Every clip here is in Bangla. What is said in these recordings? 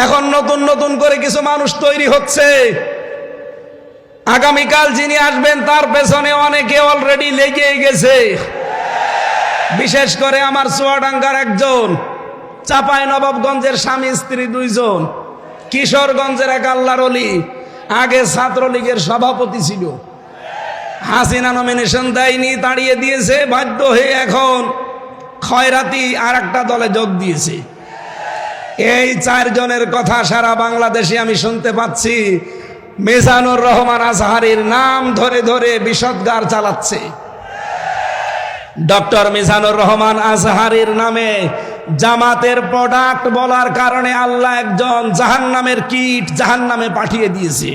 এখন নতুন নতুন করে কিছু মানুষ তৈরি হচ্ছে। আগামীকাল যিনি আসবেন তার পেছনে অনেকে অলরেডি লেগে গেছে। বিশেষ করে আমার চুয়াডাঙ্গার একজন, চাঁপাইনবাবগঞ্জের স্বামী স্ত্রী দুইজন, কিশোরগঞ্জের এক আল্লাহর ওলি, আগে ছাত্রলীগের সভাপতি ছিল। হাসিনা নমিনেশন দেয়নি, তাড়িয়ে দিয়েছে, বাধ্য হয়ে এখন খয়রাতি আর একটা দলে যোগ দিয়েছে। এই চারজনের কথা সারা বাংলাদেশে আমি শুনতে পাচ্ছি। মিজানুর রহমান আজহারীর নাম ধরে ধরে বিষদগার চালাচ্ছে। ডক্টর মিজানুর রহমান আজহারীর নামে জামাতের প্রোডাক্ট বলার কারণে আল্লাহ একজন জাহান্নামের কীট জাহান্নামে পাঠিয়ে দিয়েছে।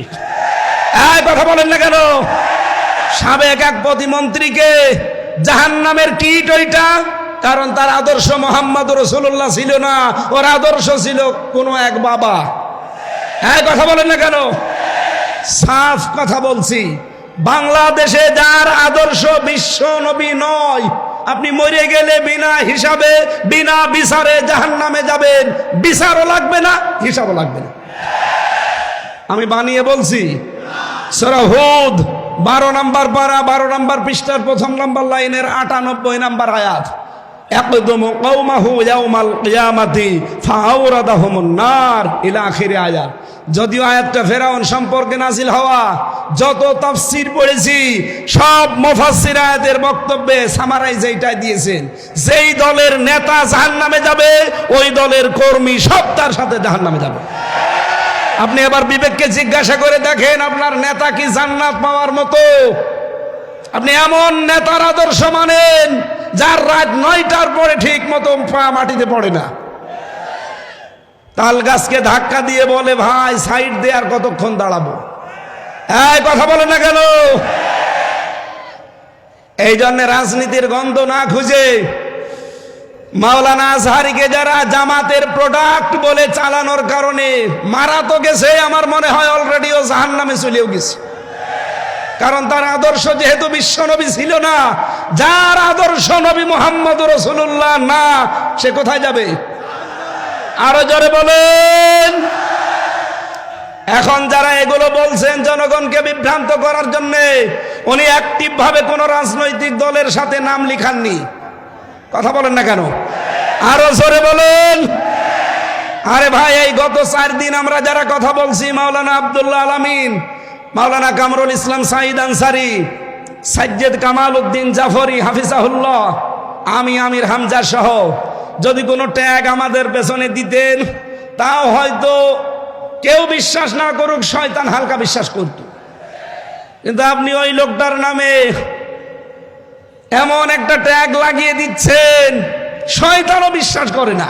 এই কথা বলেন না কেন? সাবেক এক প্রতিমন্ত্রীকে জাহান্নামের কীট ওইটা, কারণ তার আদর্শ মুহাম্মদ রাসূলুল্লাহ ছিল না, ওর আদর্শ ছিল কোন এক বাবা। এই কথা বলেন না কেন? সাফ কথা বলছি, বাংলাদেশে যার আদর্শ বিশ্ব নবী নয়, আপনি মরে গেলে বিনা হিসাবে বিনা বিচারে জাহান্নামে যাবেন। বিচারও লাগবে না, হিসাবও লাগবে না। আমি বানিয়ে বলছি। সূরা হুদ 12 নম্বর পারা 12 নম্বর পৃষ্ঠার 1 নম্বর লাইনের 98 নম্বর আয়াত। ইয়াকদুমু কওমাহু ইয়াউমাল কিয়ামাতি ফাআওরাদাহুমুন নার ইলা আখির আয়াত। যদিও আয়াতটা ফেরাউন সম্পর্কে নাজিল হওয়া, যত তাফসীর পড়েছি সব মুফাসসির আয়াতের বক্তব্যে সামারাইজ এইটাই দিয়েছেন, যেই দলের নেতা জাহান্নামে যাবে ওই দলের কর্মী সব তার সাথে জাহান্নামে যাবে। আপনি এবার বিবেককে জিজ্ঞাসা করে দেখেন, আপনার নেতা কি জান্নাত পাওয়ার মতো? আপনি এমন নেতার আদর্শ মানেন যার রাত 9টার পরে ঠিক মতো পা মাটিতে পড়ে না। তাল গাছকে ধাক্কা দিয়ে বলে, ভাই সাইড দে, আর কতক্ষণ দাঁড়াবো? এই কথা বলে না কেন? এই জন্য রাজনীতির গন্ধ না খুঁজে মাওলানা আজহারীকে যারা জামাতের প্রোডাক্ট বলে চালানোর কারণে মারা তো গেছে, আমার মনে হয় অলরেডি ও জাহান্নামে চলেও গেছে। কারণ তার আদর্শ যেহেতু বিশ্বনবী ছিল না, যার আদর্শ নবী মুহাম্মদ রাসূলুল্লাহ না, সে কোথায় যাবে? আরো জোরে বলেন। এখন যারা এগুলো বলছেন জনগণকে বিভ্রান্ত করার জন্য, উনি অ্যাক্টিভ ভাবে কোন রাজনৈতিক দলের সাথে নাম লিখাননি। কথা বলেন না কেন? আরো জোরে বলেন। আরে ভাই, এই গত 4 দিন আমরা যারা কথা বলছি, মাওলানা আব্দুল্লাহ আল আমিন, মাওলানা কামরুল ইসলাম সাঈদ আনসারী, সাজ্জেদ কামাল উদ্দিন জাফরি হাফিজাহুল্লাহ, আমি আমির হামজা সহ, যদি কোনো ট্যাগ আমাদের পেছনে দিতেন, তাও হয়তো কেউ বিশ্বাস না করুক, শয়তান হালকা বিশ্বাস করত। কিন্তু আপনি ওই লোকটার নামে এমন একটা ট্যাগ লাগিয়ে দিচ্ছেন, শয়তানও বিশ্বাস করে না।